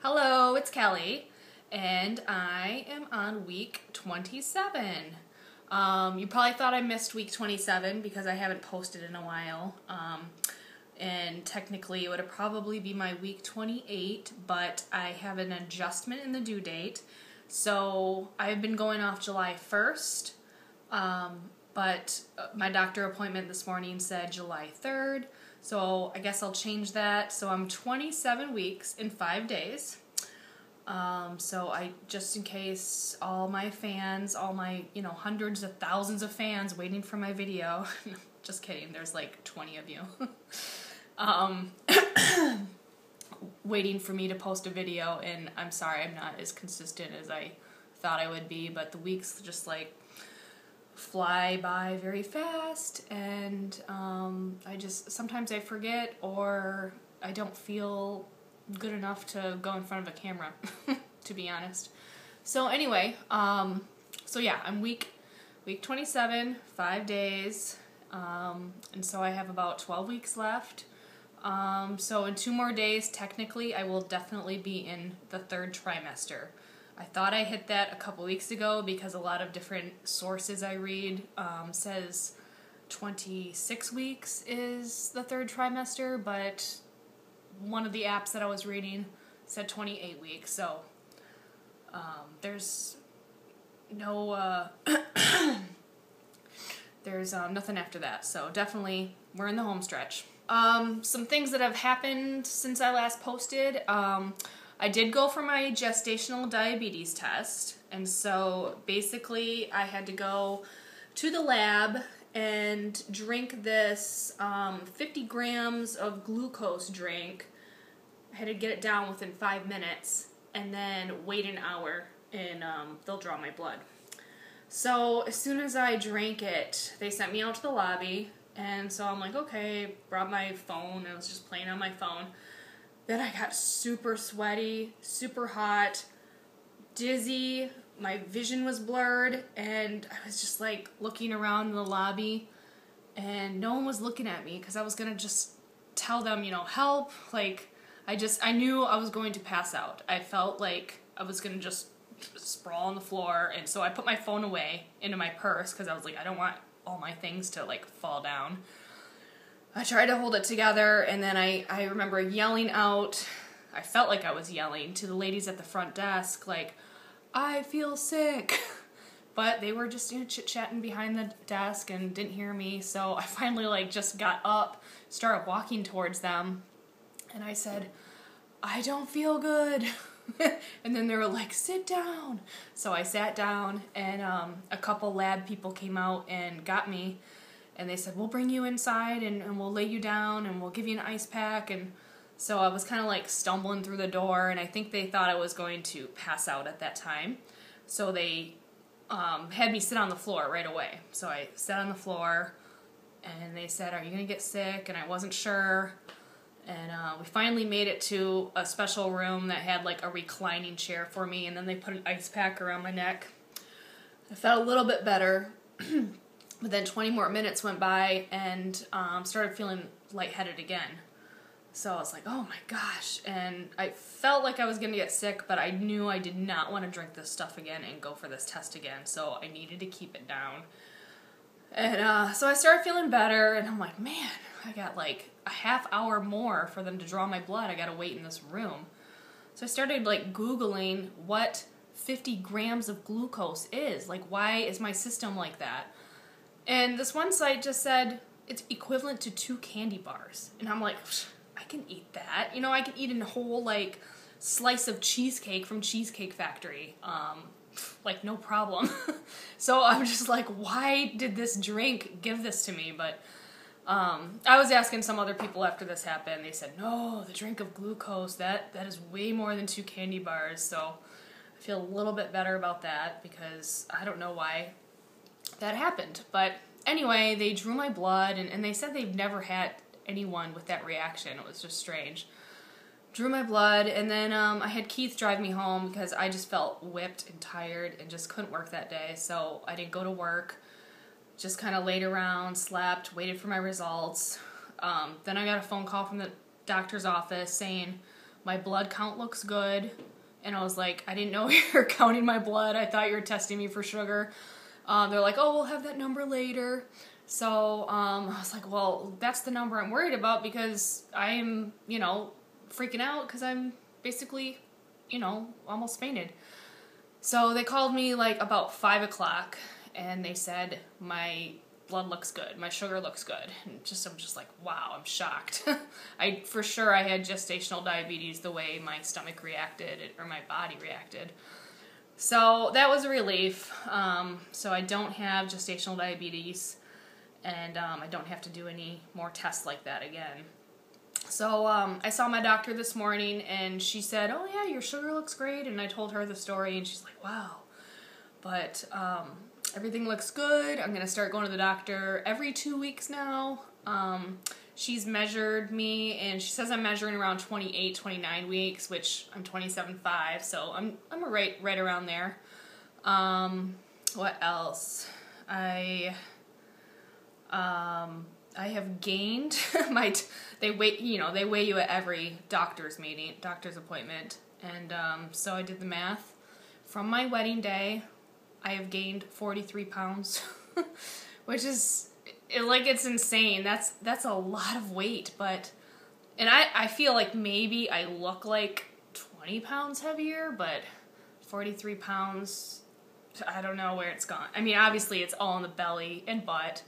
Hello, it's Kelly, and I am on week 27. You probably thought I missed week 27 because I haven't posted in a while, and technically it would probably be my week 28, but I have an adjustment in the due date, so I've been going off July 1st, but my doctor appointment this morning said July 3rd, so I guess I'll change that. So I'm 27 weeks in 5 days. So just in case all my fans, all my, hundreds of thousands of fans waiting for my video, just kidding, there's like 20 of you, waiting for me to post a video, and I'm sorry I'm not as consistent as I thought I would be, but the weeks just like fly by very fast, and sometimes I forget, or I don't feel good enough to go in front of a camera, to be honest. So anyway, yeah, I'm week 27, 5 days, and so I have about 12 weeks left. So in 2 more days, technically, I will definitely be in the 3rd trimester. I thought I hit that a couple weeks ago because a lot of different sources I read says 26 weeks is the 3rd trimester, but one of the apps that I was reading said 28 weeks, so there's no there's nothing after that, so definitely we're in the home stretch. Some things that have happened since I last posted. I did go for my gestational diabetes test, and so basically I had to go to the lab and drink this 50 grams of glucose drink. I had to get it down within 5 minutes and then wait an hour, and they'll draw my blood. So as soon as I drank it, they sent me out to the lobby, and so I'm like, okay, brought my phone, and I was just playing on my phone. Then I got super sweaty, super hot, dizzy, my vision was blurred, and I was just like looking around the lobby, and no one was looking at me because I was going to just tell them, help. Like, I knew I was going to pass out. I felt like I was going to just sprawl on the floor, and so I put my phone away into my purse because I was like, I don't want all my things to like fall down. I tried to hold it together, and then I remember yelling out, I felt like I was yelling to the ladies at the front desk, like, I feel sick. But they were just chit-chatting behind the desk and didn't hear me, so I finally just got up, started walking towards them, and I said, I don't feel good. And then they were like, sit down. So I sat down, and a couple lab people came out and got me. And they said, we'll bring you inside, and we'll lay you down, and we'll give you an ice pack. And so I was kind of like stumbling through the door, and I think they thought I was going to pass out at that time. So they had me sit on the floor right away. So I sat on the floor, and they said, are you going to get sick? And I wasn't sure. And we finally made it to a special room that had like a reclining chair for me, and then they put an ice pack around my neck. I felt a little bit better. But then 20 more minutes went by, and started feeling lightheaded again. So I was like, oh my gosh. And I felt like I was going to get sick, but I knew I did not want to drink this stuff again and go for this test again. So I needed to keep it down. And so I started feeling better, and I'm like, man, I got like a half hour more for them to draw my blood. I got to wait in this room. So I started like Googling what 50 grams of glucose is. Like, why is my system like that? And this one site just said it's equivalent to 2 candy bars. And I'm like, I can eat that. I can eat a whole, like, slice of cheesecake from Cheesecake Factory. Like, no problem. So I'm just like, why did this drink give this to me? But I was asking some other people after this happened. They said, no, the drink of glucose, that is way more than 2 candy bars. So I feel a little bit better about that because I don't know why that happened. But anyway, they drew my blood, and they said they've never had anyone with that reaction. It was just strange. Drew my blood, and then I had Keith drive me home because I just felt whipped and tired and just couldn't work that day. So I didn't go to work, just kind of laid around, slept, waited for my results. Then I got a phone call from the doctor's office saying My blood count looks good. And I was like, I didn't know you were counting my blood. I thought you were testing me for sugar. They're like, oh, we'll have that number later. So I was like, well, that's the number I'm worried about because I'm, freaking out because I'm basically, almost fainted. So they called me like about 5 o'clock and they said my blood looks good, my sugar looks good. And I'm just like, wow, I'm shocked. For sure I had gestational diabetes the way my stomach reacted or my body reacted. So that was a relief. So I don't have gestational diabetes and I don't have to do any more tests like that again. So I saw my doctor this morning and she said, oh yeah, your sugar looks great. And I told her the story and she's like, wow. But everything looks good. I'm going to start going to the doctor every 2 weeks now. She's measured me and she says I'm measuring around 28, 29 weeks, which I'm 27.5. So I'm right around there. What else? I have gained they weigh you at every doctor's appointment. And so I did the math. From my wedding day, I have gained 43 pounds, which is, it's insane. That's a lot of weight, and I feel like maybe I look like 20 pounds heavier, but 43 pounds, I don't know where it's gone. I mean, obviously it's all in the belly and butt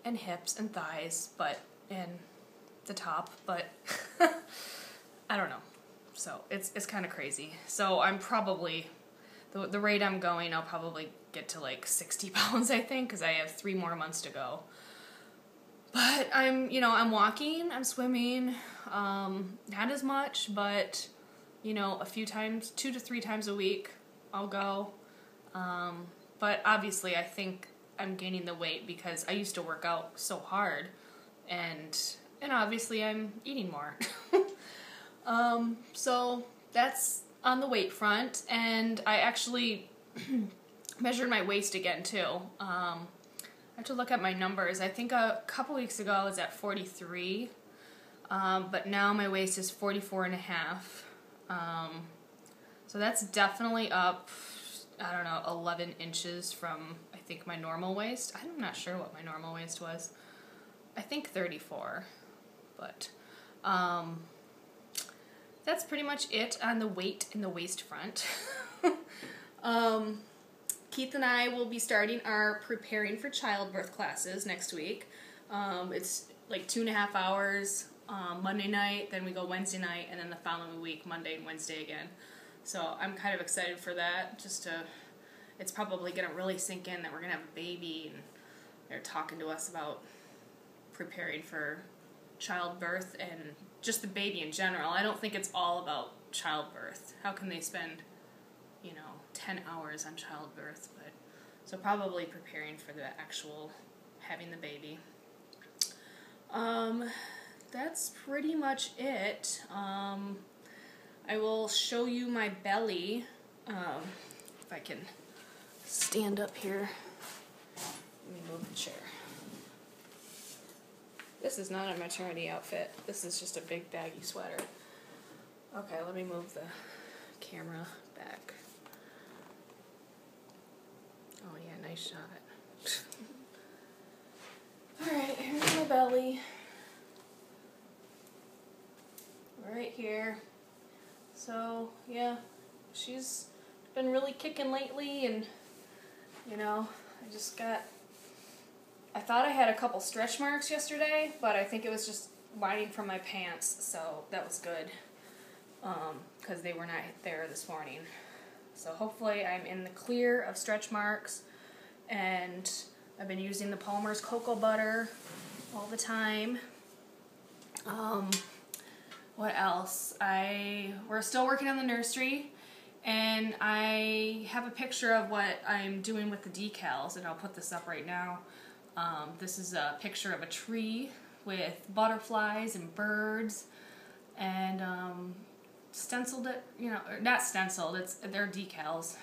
and hips and thighs, and the top, but I don't know. So it's kind of crazy. So I'm probably, the rate I'm going, I'll probably get to like 60 pounds, I think, because I have 3 more months to go. But I'm walking, I'm swimming, not as much, but, a few times, 2 to 3 times a week, I'll go. But obviously I think I'm gaining the weight because I used to work out so hard, and obviously I'm eating more. So that's on the weight front, and I actually measured my waist again too. I have to look at my numbers. I think a couple weeks ago I was at 43, but now my waist is 44 and a half. So that's definitely up, I don't know, 11 inches from, I think, my normal waist. I'm not sure what my normal waist was. I think 34, but that's pretty much it on the weight and the waist front. Keith and I will be starting our preparing for childbirth classes next week. It's like 2.5 hours Monday night, then we go Wednesday night, and then the following week, Monday and Wednesday again. So I'm kind of excited for that, it's probably going to really sink in that we're going to have a baby, and they're talking to us about preparing for childbirth and just the baby in general. I don't think it's all about childbirth. How can they spend, 10 hours on childbirth? But so probably preparing for the actual having the baby. That's pretty much it. I will show you my belly, if I can stand up here. Let me move the chair. This is not a maternity outfit. This is just a big baggy sweater. Okay, let me move the camera back. Oh yeah, nice shot. Alright, here's my belly. Right here. So, yeah, she's been really kicking lately, and, I thought I had a couple stretch marks yesterday, but I think it was just lining from my pants, so that was good, because they were not there this morning. So hopefully I'm in the clear of stretch marks, and I've been using the Palmer's cocoa butter all the time. What else? We're still working on the nursery, and I have a picture of what I'm doing with the decals, and I'll put this up right now. This is a picture of a tree with butterflies and birds, and stenciled it, not stenciled, they're decals.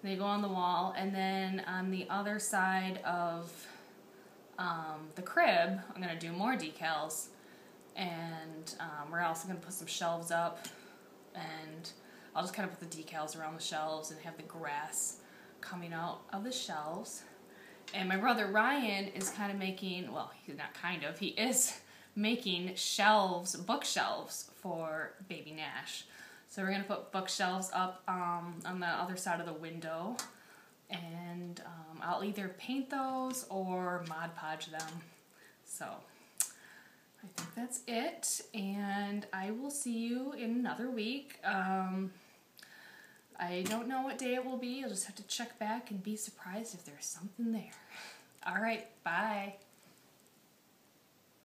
They go on the wall, and then on the other side of the crib, I'm going to do more decals. And we're also going to put some shelves up, and I'll just kind of put the decals around the shelves and have the grass coming out of the shelves. And my brother Ryan is kind of making, well, he's not kind of, he is making shelves, bookshelves for baby Nash. So we're going to put bookshelves up on the other side of the window, and I'll either paint those or Mod Podge them. So I think that's it, and I will see you in another week. I don't know what day it will be. I'll just have to check back and be surprised if there's something there. All right, bye.